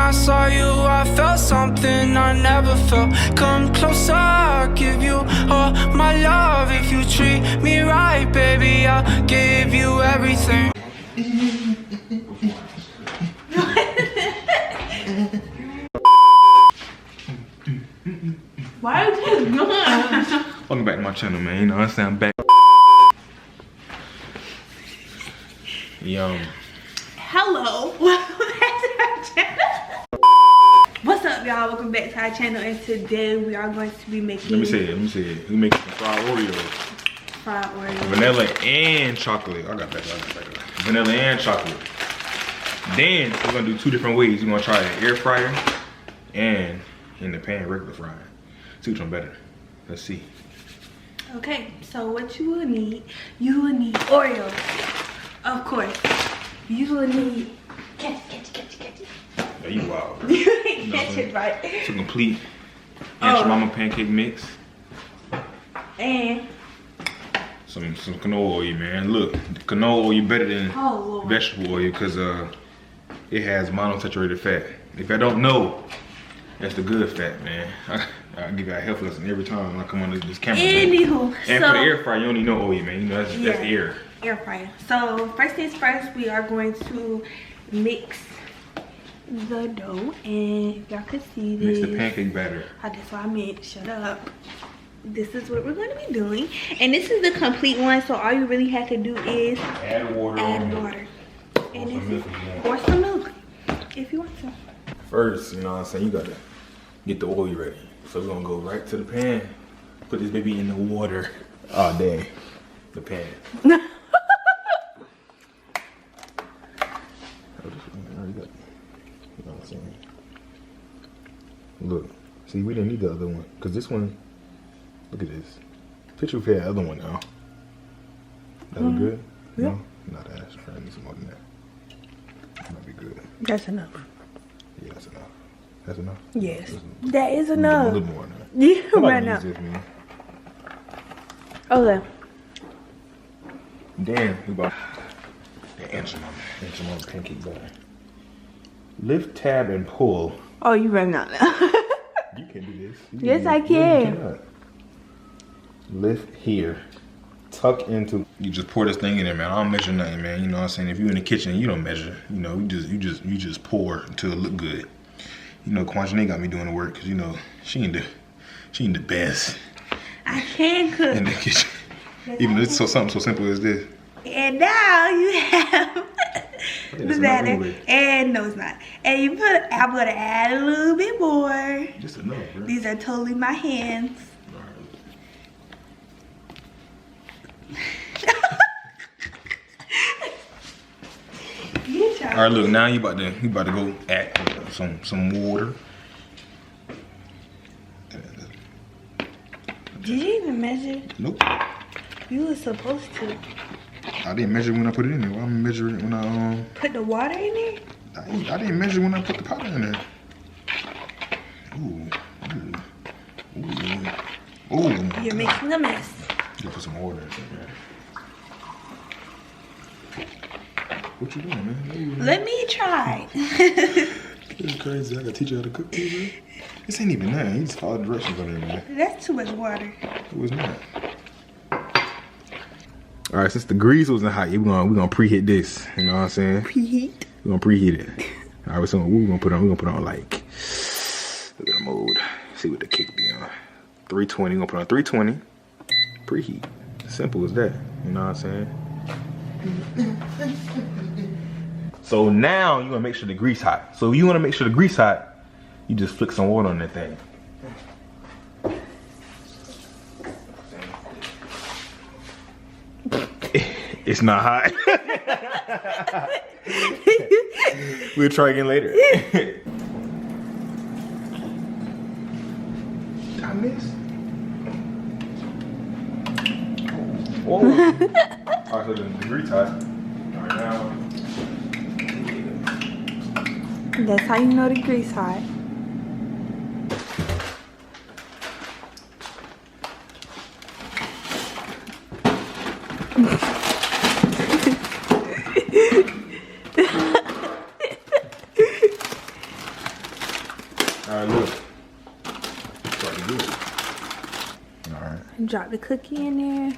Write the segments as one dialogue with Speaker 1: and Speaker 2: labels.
Speaker 1: I saw you, I felt something I never felt. Come closer, I'll give you all my love. If you treat me right, baby, I'll give you everything.
Speaker 2: Why are you doing?
Speaker 3: Welcome back to my channel, man. You know, I sound back.
Speaker 2: Hello, welcome back to our channel. What's up, y'all? Welcome back to our channel, and today we are going to be making.
Speaker 3: Let me say it. We making some fried Oreos.
Speaker 2: Fried Oreos.
Speaker 3: Vanilla and chocolate. I got that. Vanilla and chocolate. Then we're gonna do two different ways. We're gonna try the air fryer and in the pan regular frying. See which one better. Let's see.
Speaker 2: Okay, so what you will need Oreos, of course. You will need catch it.
Speaker 3: Yeah, you wild. Bro.
Speaker 2: You ain't catch it right.
Speaker 3: It's a complete Aunt Mama pancake mix.
Speaker 2: And
Speaker 3: some canola oil, man. Look, the canola oil better than vegetable oil because it has monounsaturated fat. If I don't know, that's the good fat, man. I give you a health lesson every time when I come on this camera.
Speaker 2: Anywho,
Speaker 3: and for the air fryer, you don't need no oil, man. You know that's air.
Speaker 2: Air fryer. So first things first, we are going to mix the dough, and if y'all could see this,
Speaker 3: mix the pancake batter.
Speaker 2: That's what I meant. Shut up. This is what we're going to be doing, and this is the complete one. So all you really have to do is
Speaker 3: add water,
Speaker 2: and or some milk if you want some.
Speaker 3: First, you know what I'm saying, you gotta get the oil ready. So we're gonna go right to the pan, put this baby in the water. Oh dang, the pan. Look, see, we didn't need the other one because this one, look at this. Picture if we had the other one now. That look good?
Speaker 2: Yeah.
Speaker 3: No? Not that. I need some more than that. That might be good.
Speaker 2: That's enough.
Speaker 3: Yeah, that's enough. That's enough?
Speaker 2: Yes. That is enough.
Speaker 3: A little more now.
Speaker 2: Yeah, right now. Okay.
Speaker 3: Then we bought the Aunt Mama pancake batter. Lift tab and pull.
Speaker 2: Oh, you running out now.
Speaker 3: You can do this.
Speaker 2: Yes, I can.
Speaker 3: Lift here. Tuck into. You just pour this thing in there, man. I don't measure nothing, man. You know what I'm saying? If you're in the kitchen, you don't measure. You know, you just pour until it look good. You know, Quanjane got me doing the work because you know she ain't the best.
Speaker 2: I can cook
Speaker 3: in the kitchen. Even though it's something so simple as this.
Speaker 2: And now you have the batter.
Speaker 3: Anyway.
Speaker 2: And no, it's not. And you I'm gonna add a little bit more.
Speaker 3: Just enough, bro.
Speaker 2: These are totally my hands.
Speaker 3: All right, look. Now you about to go add some water.
Speaker 2: Did you even measure?
Speaker 3: Nope.
Speaker 2: You were supposed to.
Speaker 3: I didn't measure when I put it in there. Why am I measuring when I
Speaker 2: put the water in there?
Speaker 3: I didn't measure when I put the powder in there. Ooh.
Speaker 2: You're making a mess.
Speaker 3: You put some water in there, man. What you doing, man?
Speaker 2: Let me try.
Speaker 3: It's crazy. I gotta teach you how to cook too, man. This ain't even that. You just follow directions on there, man.
Speaker 2: That's too much water.
Speaker 3: It was not. All right, since the grease wasn't hot, we're gonna preheat this. You know what I'm saying?
Speaker 2: Preheat.
Speaker 3: We're gonna preheat it. All right, so we're gonna put on like, look at the mode. See what the kick be on. 320. We're gonna put on 320. Preheat. Simple as that. You know what I'm saying? So now you wanna make sure the grease hot. So if you wanna make sure the grease hot, you just flick some water on that thing. It's not hot. We'll try again later. Did I miss? Oh. Alright, so the grease hot. Alright, now.
Speaker 2: That's how you know the grease hot.
Speaker 3: Alright, look. Starting good. Alright.
Speaker 2: Drop the cookie in there.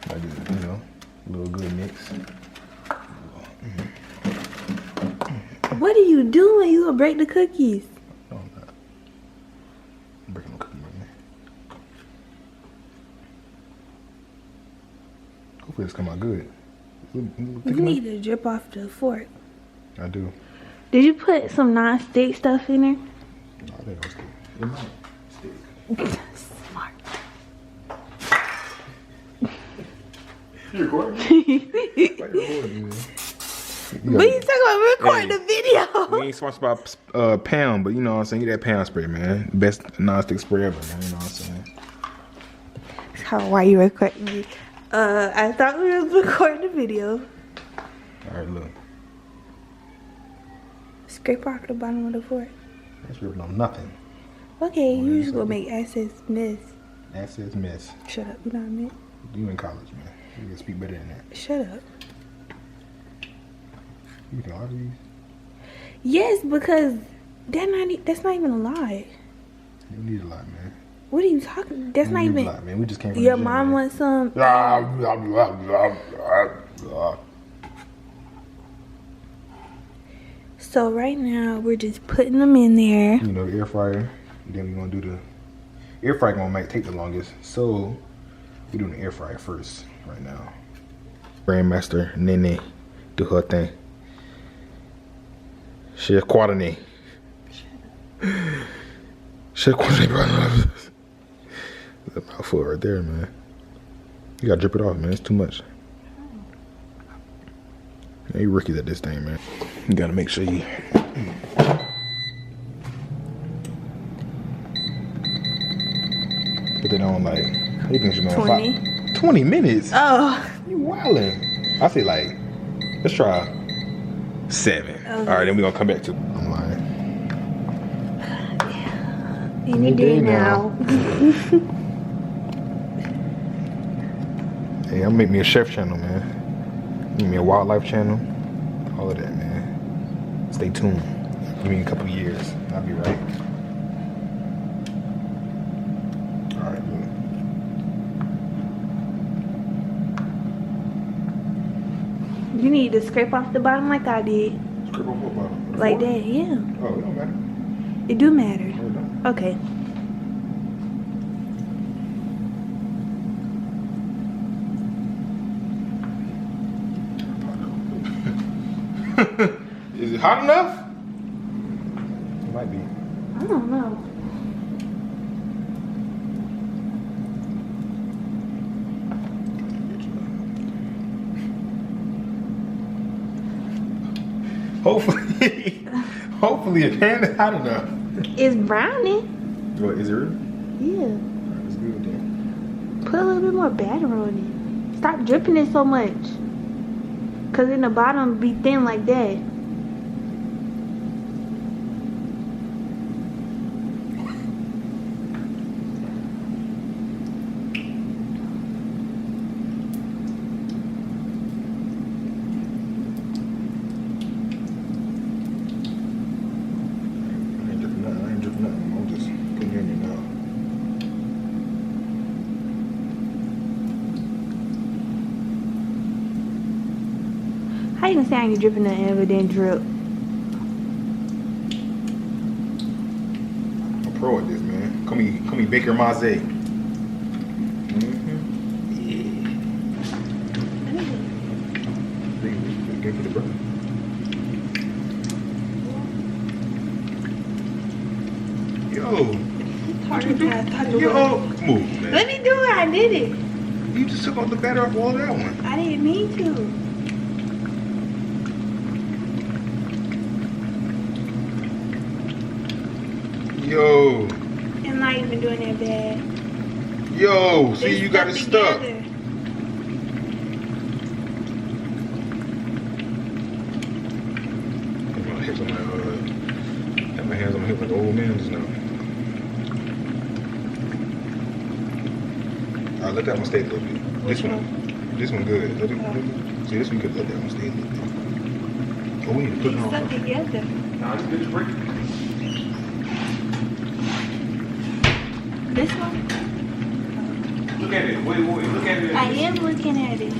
Speaker 3: Like this, you know, a little good mix.
Speaker 2: What are you doing? You gonna break the cookies?
Speaker 3: No, I'm not. I'm breaking no cookie right now. Hopefully this come out good.
Speaker 2: You need to drip off the fork.
Speaker 3: I do.
Speaker 2: Did you put some non-stick stuff in there?
Speaker 3: No, I think I'll stick. It might stick.
Speaker 2: Smart.
Speaker 3: You recording?
Speaker 2: What are you talking about? We're recording the video.
Speaker 3: We ain't sponsored by Pound, but you know what I'm saying? Get that Pound spray, man. Best non-stick spray ever, man. You know what I'm saying?
Speaker 2: Why you recording me? I thought we was recording the video.
Speaker 3: Alright, look.
Speaker 2: Scrape off the bottom of the fork.
Speaker 3: That's ripping on nothing.
Speaker 2: Okay, you just gonna make access mess.
Speaker 3: Access mess.
Speaker 2: Shut up, you know what I mean?
Speaker 3: You in college, man. You can speak better than that.
Speaker 2: Shut up.
Speaker 3: You can lie to these?
Speaker 2: Yes, because that's not even a lie.
Speaker 3: You need a lot, man.
Speaker 2: What are you talking? That's not even.
Speaker 3: A lot, man. We just came from
Speaker 2: Your
Speaker 3: the gym,
Speaker 2: mom
Speaker 3: man.
Speaker 2: wants some. So right now we're just putting them in there.
Speaker 3: You know, the air fryer. Then we're gonna do the air fryer. Gonna take the longest, so we're doing the air fryer first right now. Grandmaster Nene do her thing. Chef Quadrine. Chef Quadrine. That's a mouthful right there, man. You gotta drip it off, man. It's too much. Yeah, you rookies at this thing, man. You gotta make sure you. Put it on like, how you think you're going?
Speaker 2: 20.
Speaker 3: 20 minutes?
Speaker 2: Oh.
Speaker 3: You wildin'. I say like, let's try 7.
Speaker 2: Okay.
Speaker 3: Alright, then we're gonna come back to. I'm lying.
Speaker 2: Any day now.
Speaker 3: Hey, I'm gonna make me a chef channel, man. Make me a wildlife channel. All of that, man. Stay tuned. Give me a couple years. I'll be right. Alright, good.
Speaker 2: You need to scrape off the bottom like I did.
Speaker 3: Scrape off what bottom?
Speaker 2: Like that, yeah.
Speaker 3: Oh, it don't matter.
Speaker 2: It do matter.
Speaker 3: No, it don't.
Speaker 2: Okay.
Speaker 3: Is it hot enough? It might be.
Speaker 2: I don't know.
Speaker 3: Hopefully the pan is hot enough.
Speaker 2: It's browning.
Speaker 3: What, is it really?
Speaker 2: Yeah.
Speaker 3: Alright, it's good then.
Speaker 2: Put a little bit more batter on it. Stop dripping it so much. Cause in the bottom be thin like that.
Speaker 3: I ain't dripping nothing. I'm just putting it in your mouth.
Speaker 2: How you gonna say I ain't dripping nothing if it didn't drip?
Speaker 3: I'm a pro at this, man. Call me Baker Maze. Yeah. Good for the brother. Yo, move, man.
Speaker 2: Let me do it. I did it.
Speaker 3: You just took all the batter off all that one.
Speaker 2: I didn't mean to.
Speaker 3: Yo,
Speaker 2: It's not even doing that bad.
Speaker 3: yo, see,
Speaker 2: It's
Speaker 3: you got it stuck.
Speaker 2: together.
Speaker 3: Got my hands on my hip like an old man just now. Alright, let that one stay a little bit. This one good. See, this one good. Let that one stay a little bit. Oh, we need to put it on.
Speaker 2: Stuck together.
Speaker 3: Nah, this bitch break.
Speaker 2: This one?
Speaker 3: Look at it. Wait, look at it.
Speaker 2: I am looking at it.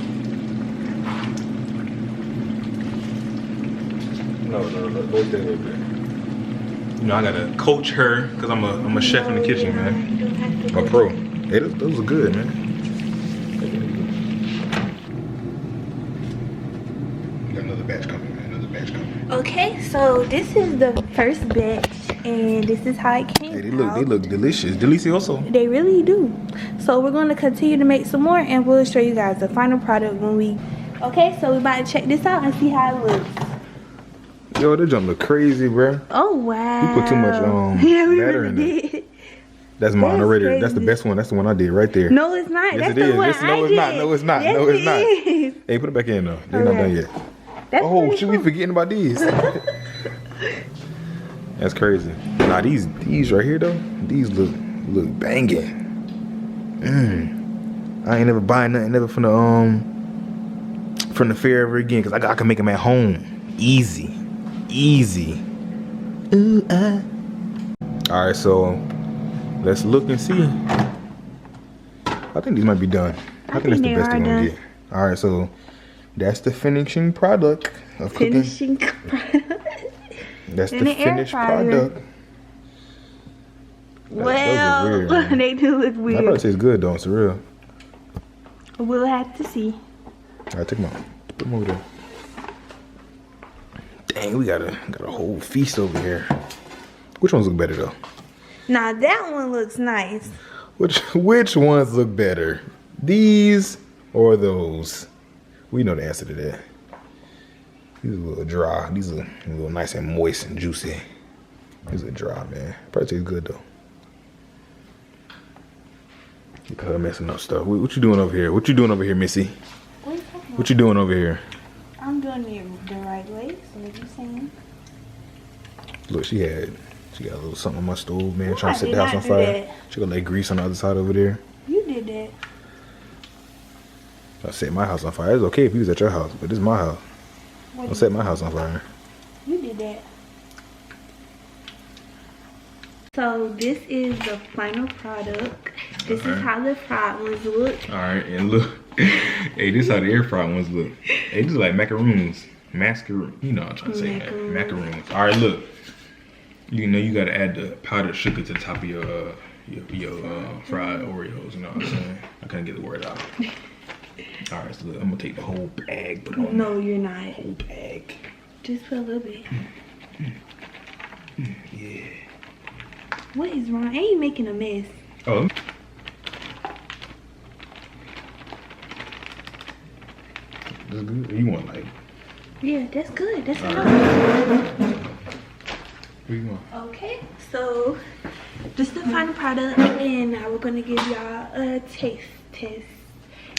Speaker 3: No, wait there a little bit. You know, I gotta coach her because I'm a chef in the kitchen, man. I'm a pro. Hey, those are good, man. Got another batch coming, man. Another batch coming.
Speaker 2: Okay, so this is the first batch, and this is how it came
Speaker 3: Hey, they
Speaker 2: out.
Speaker 3: look delicious. Delicioso.
Speaker 2: They really do. So we're going to continue to make some more, and we'll show you guys the final product when we. Okay, so we're about to check this out and see how it looks.
Speaker 3: Yo, that junk look crazy, bro.
Speaker 2: Oh wow.
Speaker 3: You put too much
Speaker 2: yeah, we
Speaker 3: batter
Speaker 2: really
Speaker 3: in there.
Speaker 2: did.
Speaker 3: That's mine
Speaker 2: That's
Speaker 3: already.
Speaker 2: crazy.
Speaker 3: That's the best one. That's the one I did right there.
Speaker 2: No, it's not.
Speaker 3: Yes,
Speaker 2: That's
Speaker 3: it
Speaker 2: the
Speaker 3: is.
Speaker 2: one
Speaker 3: Yes,
Speaker 2: I
Speaker 3: no, it's
Speaker 2: did.
Speaker 3: not. No, it's not.
Speaker 2: Yes,
Speaker 3: No, it's
Speaker 2: it
Speaker 3: not.
Speaker 2: is.
Speaker 3: Hey, put it back in though. They're not done yet.
Speaker 2: That's
Speaker 3: Oh,
Speaker 2: pretty
Speaker 3: should we
Speaker 2: cool.
Speaker 3: forgetting about these? That's crazy. Nah, these right here though, these look banging. I ain't never buying nothing never from the fair ever again, cause I can make them at home, easy. Ooh, All right, so let's look and see. I think these might be done. I think that's the best they're gonna get. All right, so that's the finishing product of cooking.
Speaker 2: Finishing
Speaker 3: That's the
Speaker 2: in the air
Speaker 3: finished
Speaker 2: fryer.
Speaker 3: product.
Speaker 2: Well,
Speaker 3: those are weird, man.
Speaker 2: they do look
Speaker 3: That
Speaker 2: weird.
Speaker 3: probably tastes good though, it's real.
Speaker 2: We'll have to see.
Speaker 3: All right, take them out. Put them over there. Dang, we got a whole feast over here. Which ones look better though?
Speaker 2: Now that one looks nice.
Speaker 3: Which ones look better? These or those? We know the answer to that. These are a little dry. These are a little nice and moist and juicy. These are dry, man. Probably tastes good though. Look at her messing up stuff. What you doing over here? What you doing over here, Missy? What you doing over here?
Speaker 2: I'm doing it the right way, so what you saying?
Speaker 3: Look, she got a little something on my stove, man.
Speaker 2: No,
Speaker 3: Trying to set
Speaker 2: I
Speaker 3: the
Speaker 2: did
Speaker 3: house on
Speaker 2: not do
Speaker 3: fire.
Speaker 2: that.
Speaker 3: She got like grease on the other side over there.
Speaker 2: You did that.
Speaker 3: I set my house on fire. It's okay if you was at your house, but this is my house. Don't set my house on fire.
Speaker 2: You did that. So this is the final product. This is how the fried ones look.
Speaker 3: All right, and look. Hey, this is how the air fried ones look. Hey, this is like macaroons. You know what I'm trying to say, man. Macaroons. All right, look. You know you gotta add the powdered sugar to the top of your fried Oreos. You know what I'm saying? I couldn't get the word out. All right, so look, I'm gonna take the whole bag, put it on.
Speaker 2: No, you're not.
Speaker 3: Whole bag.
Speaker 2: Just put a little bit.
Speaker 3: Yeah.
Speaker 2: What is wrong? Ain't you making a mess?
Speaker 3: Oh. That's good. You want like?
Speaker 2: Yeah, that's good. That's enough.
Speaker 3: Where you want?
Speaker 2: Okay, so this is the final product, and now we're gonna give y'all a taste test.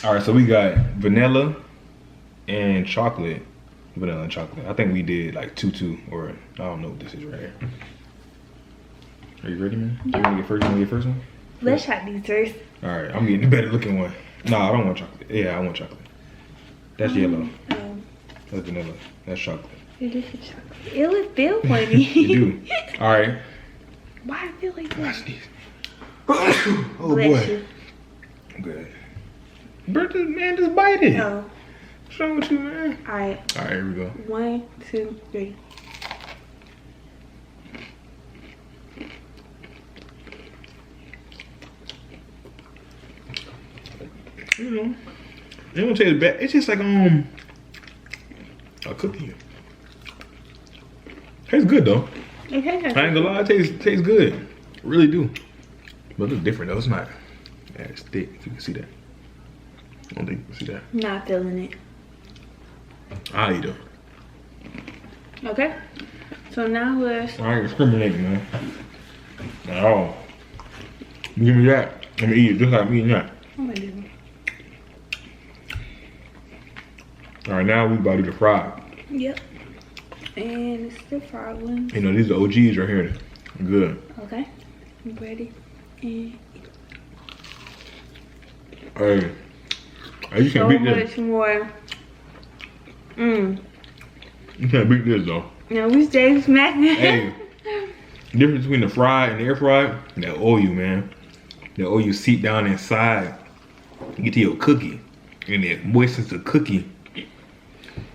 Speaker 3: All right, so we got vanilla and chocolate. Vanilla and chocolate. I think we did like 2-2, or I don't know what this is right here. Are you ready, man? You wanna get first? You wanna get first one?
Speaker 2: Let's try these first.
Speaker 3: All right, I'm getting the better looking one. No, I don't want chocolate. Yeah, I want chocolate. That's yellow. That's vanilla. That's chocolate.
Speaker 2: It is chocolate. It would feel funny.
Speaker 3: You do. All right.
Speaker 2: Why I feel like that?
Speaker 3: Oh
Speaker 2: Bless
Speaker 3: boy.
Speaker 2: you.
Speaker 3: Good. Bertha, man, just bite it.
Speaker 2: Oh.
Speaker 3: What's wrong with you, man?
Speaker 2: All right.
Speaker 3: All right, here we go.
Speaker 2: 1, 2, 3.
Speaker 3: You know, it don't taste bad. It's just like a cookie. Tastes good though.
Speaker 2: Okay.
Speaker 3: I ain't gonna lie, it tastes good. Really do. But it's different though. It's not. Yeah, it's thick. If you can see that. I don't think you can see that.
Speaker 2: Not feeling it.
Speaker 3: I'll eat them.
Speaker 2: Okay. So now let's.
Speaker 3: I ain't discriminating, man. At all. Give me that. Let me eat it just like I'm eating that.
Speaker 2: Oh my goodness.
Speaker 3: All right, now we about to do the fried.
Speaker 2: Yep. And it's the fried one.
Speaker 3: You know, these are OGs right here. Good.
Speaker 2: Okay. I'm ready. And
Speaker 3: Hey, you
Speaker 2: so
Speaker 3: can't beat this.
Speaker 2: much more.
Speaker 3: You can't beat this though.
Speaker 2: Now we stay smacking.
Speaker 3: Hey, difference between the fried and the air fried, that oil, man. The Oreo seep down inside. You get to your cookie. And it moistens the cookie.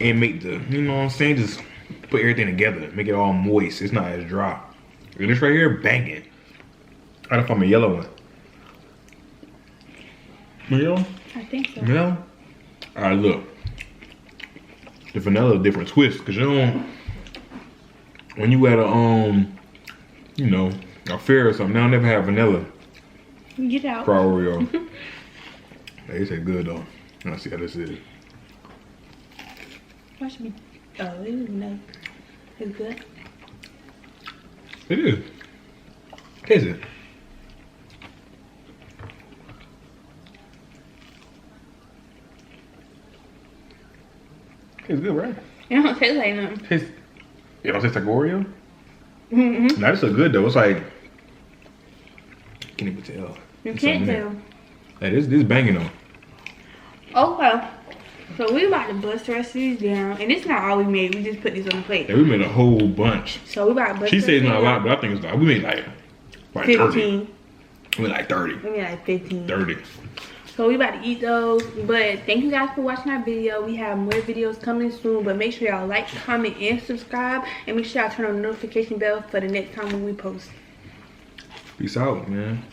Speaker 3: And make the, you know what I'm saying? Just put everything together. Make it all moist. It's not as dry. And this right here, banging. I don't find a yellow one. Yellow?
Speaker 2: I think so.
Speaker 3: Yellow? Alright, look. The vanilla a different twist. Because you don't, when you at a, you know, a fair or something, they'll never have vanilla.
Speaker 2: Get out.
Speaker 3: For Oreo. They say good though. Let's see how this is.
Speaker 2: Watch me. Oh, it is nice. It's good.
Speaker 3: It is. Taste it. It's good, right?
Speaker 2: It don't taste like nothing.
Speaker 3: It don't taste like Oreo?
Speaker 2: Mm-hmm.
Speaker 3: Nah, it's so good though. It's like, can't even tell.
Speaker 2: You can't tell.
Speaker 3: Hey, this banging though.
Speaker 2: Okay. So we about to bust the rest of these down. And it's not all we made. We just put these on the plate.
Speaker 3: Yeah, we made a whole bunch.
Speaker 2: So we about to bust
Speaker 3: She says it's not a lot, but I think it's like, we made like
Speaker 2: 15.
Speaker 3: 30. We made like 30.
Speaker 2: We made like 15.
Speaker 3: 30.
Speaker 2: So we about to eat those. But thank you guys for watching our video. We have more videos coming soon. But make sure y'all like, comment, and subscribe. And make sure y'all turn on the notification bell for the next time when we post.
Speaker 3: Peace out, man.